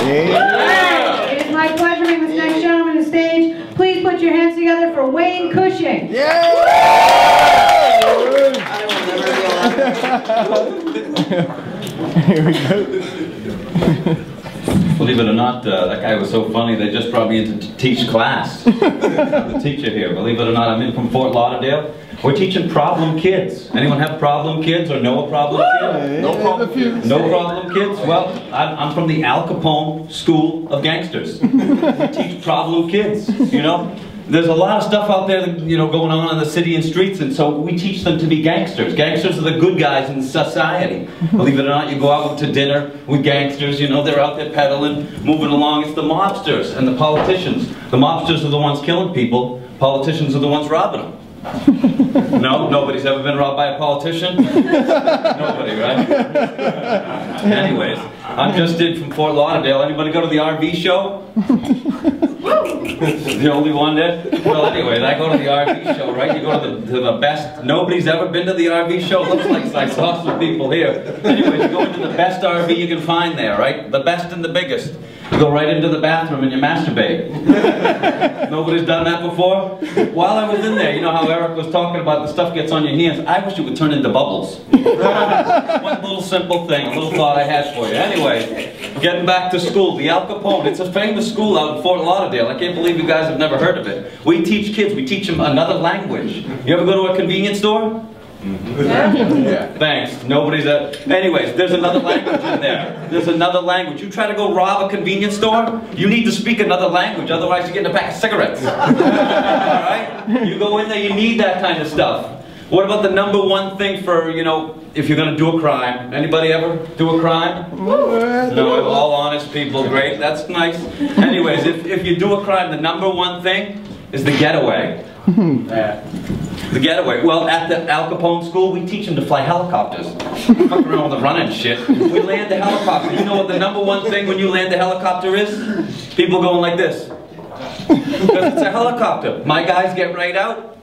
It is my pleasure to bring this next gentleman to the stage. Please put your hands together for Wayne Cushing. Yeah! Here we go. Believe it or not, that guy was so funny, they just brought me in to teach class. I'm the teacher here. Believe it or not, I'm in from Fort Lauderdale. We're teaching problem kids. Anyone have problem kids or know a problem kid? No problem kids. No problem kids? Well, I'm from the Al Capone School of Gangsters. We teach problem kids, you know? There's a lot of stuff out there, you know, going on in the city and streets, and so we teach them to be gangsters. Gangsters are the good guys in society. Believe it or not, you go out to dinner with gangsters, you know, they're out there peddling, moving along. It's the mobsters and the politicians. The mobsters are the ones killing people. Politicians are the ones robbing them. No? Nobody's ever been robbed by a politician? Nobody, right? Anyways, I'm just in from Fort Lauderdale. Anybody go to the RV show? The only one there? Well, anyways, I go to the RV show, right? You go to the best. Nobody's ever been to the RV show? Looks like I saw some people here. Anyways, you go into the best RV you can find there, right? The best and the biggest. You go right into the bathroom and you masturbate. Nobody's done that before? While I was in there, you know how Eric was talking about the stuff gets on your hands? I wish it would turn into bubbles. One little simple thing, a little thought I had for you. Anyway, getting back to school, the Al Capone, it's a famous school out in Fort Lauderdale. I can't believe you guys have never heard of it. We teach kids, we teach them another language. You ever go to a convenience store? Yeah. Thanks. Nobody's anyways, there's another language in there. There's another language. You try to go rob a convenience store, you need to speak another language, otherwise you're getting a pack of cigarettes. Alright? You go in there, you need that kind of stuff. What about the number one thing for, you know, if you're going to do a crime? Anybody ever do a crime? No, all honest people. Great, that's nice. Anyways, if you do a crime, the number one thing is the getaway. The getaway. Well, at the Al Capone school, we teach them to fly helicopters. Fuck around with the running shit. We land the helicopter. You know what the number one thing when you land the helicopter is? People going like this. Because it's a helicopter. My guys get right out.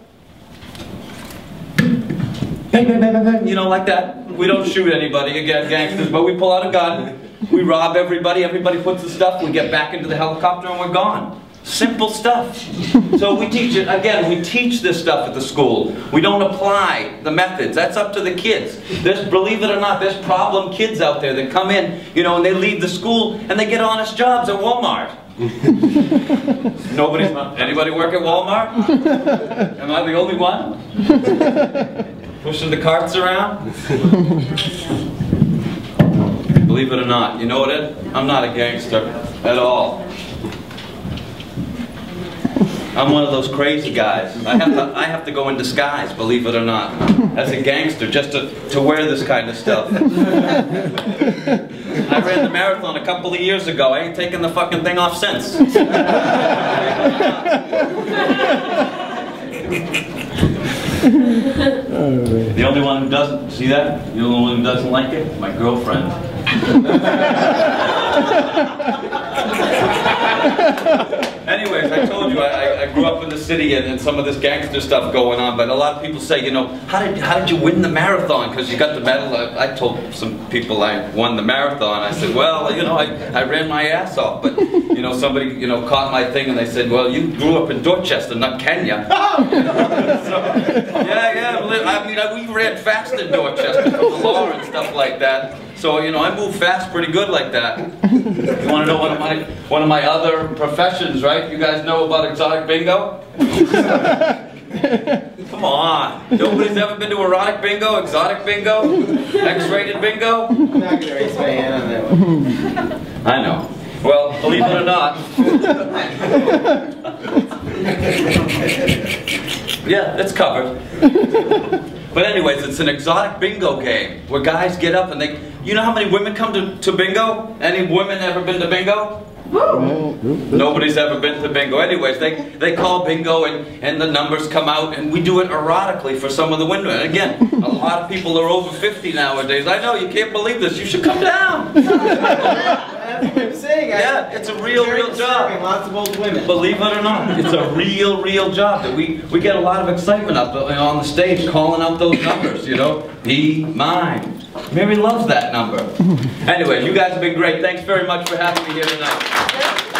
Bang, bang, bang, bang, bang. You know, like that. We don't shoot anybody, again, gangsters, but we pull out a gun. We rob everybody. Everybody puts the stuff. We get back into the helicopter and we're gone. Simple stuff. So we teach it, again, we teach this stuff at the school. We don't apply the methods. That's up to the kids. There's, believe it or not, there's problem kids out there that come in, you know, and they leave the school and they get honest jobs at Walmart. Anybody work at Walmart? Am I the only one? Pushing the carts around? Believe it or not, you know what it is? I'm not a gangster at all. I'm one of those crazy guys. I have to go in disguise, believe it or not, as a gangster, just to wear this kind of stuff. I ran the marathon a couple of years ago. I ain't taken the fucking thing off since. The only one who doesn't, see that? The only one who doesn't like it? My girlfriend. Anyways, I told you I grew up in the city and some of this gangster stuff going on, but a lot of people say, you know, how did you win the marathon? Because you got the medal. I told some people I won the marathon. I said, well, you know, I ran my ass off, but you know, somebody, you know, caught my thing and they said, well, you grew up in Dorchester, not Kenya. So, yeah, I mean, we ran fast in Dorchester from the law and stuff like that. So, you know, I move fast pretty good like that. You want to know one of my other professions, right? You guys know about exotic bingo? Come on. Nobody's ever been to erotic bingo, exotic bingo, X-rated bingo? I'm not going to raise my hand on that one. I know. Well, believe it or not. Yeah, it's covered. But anyways, it's an exotic bingo game where guys get up and they... You know how many women come to bingo? Any women ever been to bingo? Nobody's ever been to bingo. Anyways, they call bingo and the numbers come out and we do it erotically for some of the women. And again, a lot of people are over 50 nowadays. I know, you can't believe this. You should come down. That's what I'm saying. Yeah, it's a real job. Lots of old women. Believe it or not, it's a real job that we get a lot of excitement up on the stage calling out those numbers, you know. Be mine. Mary loves that number. Anyway, you guys have been great. Thanks very much for having me here tonight.